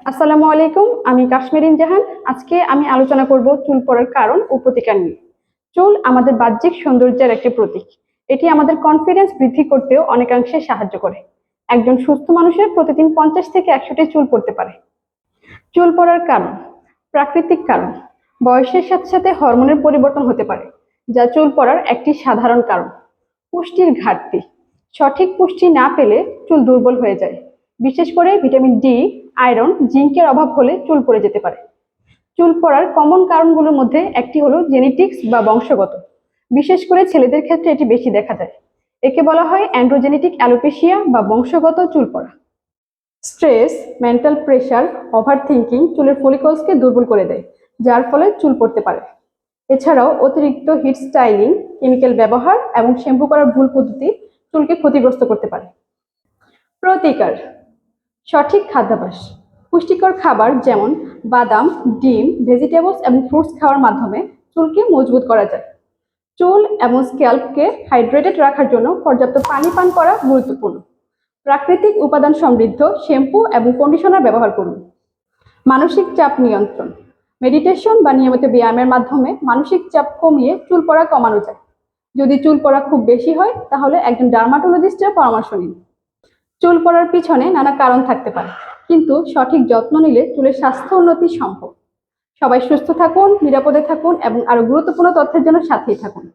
আসসালামু আলাইকুম, আমি কাশ্মীরিন জাহান। আজকে আমি আলোচনা করব চুল পড়ার কারণ ও প্রতিকার নিয়ে। চুল আমাদের বাহ্যিক সৌন্দর্যের একটি প্রতীক। এটি আমাদের কনফিডেন্স বৃদ্ধি করতেও অনেকাংশে সাহায্য করে। একজন সুস্থ মানুষের প্রতিদিন 50 থেকে 100টি চুল পড়তে পারে। চুল পড়ার কারণ: প্রাকৃতিক কারণ। বয়সের সাথে সাথে হরমোনের পরিবর্তন হতে পারে, যা চুল পড়ার একটি সাধারণ কারণ। পুষ্টির ঘাটতি: সঠিক পুষ্টি না পেলে চুল দুর্বল হয়ে যায়। বিশেষ করে ভিটামিন ডি, আয়রন, জিঙ্কের অভাব হলে চুল পড়ে যেতে পারে। চুল পড়ার কমন কারণগুলোর মধ্যে একটি হলো জেনেটিক্স বা বংশগত। বিশেষ করে ছেলেদের ক্ষেত্রে এটি বেশি দেখা যায়। একে বলা হয় অ্যান্ড্রোজেনেটিক অ্যালোপেশিয়া বা বংশগত চুল পড়া। Stress, mental pressure, over thinking চুলের ফলিকলসকে দুর্বল করে দেয়, যার ফলে চুল পড়তে পারে। এছাড়াও অতিরিক্ত হিট স্টাইলিং, কেমিক্যাল ব্যবহার এবং শ্যাম্পু করার ভুল পদ্ধতি চুলকে ক্ষতিগ্রস্ত করতে পারে। প্রতিকার: সঠিক খাদ্যাভ্যাস। পুষ্টিকর খাবার যেমন বাদাম, ডিম, ভেজিটেবলস এবং ফ্রুটস খাওয়ার মাধ্যমে চুলকে মজবুত করা যায়। চুল এবং স্ক্যাল্পকে হাইড্রেটেড রাখার জন্য পর্যাপ্ত পানি পান করা গুরুত্বপূর্ণ। প্রাকৃতিক উপাদান সমৃদ্ধ শ্যাম্পু এবং কন্ডিশনার ব্যবহার করুন। মানসিক চাপ নিয়ন্ত্রণ: মেডিটেশন বা নিয়মিত ব্যায়ামের মাধ্যমে মানসিক চাপ কমিয়ে চুল পড়া কমানো যায়। যদি চুল পড়া খুব বেশি হয় তাহলে একজন ডার্মাটোলজিস্টের পরামর্শ নিন। চুল পড়ার পিছনে নানা কারণ থাকতে পারে, কিন্তু সঠিক যত্ন নিলে চুলের স্বাস্থ্য উন্নতি সম্ভব। সবাই সুস্থ থাকুন, নিরাপদে থাকুন এবং আরো গুরুত্বপূর্ণ তথ্যের জন্য সাথেই থাকুন।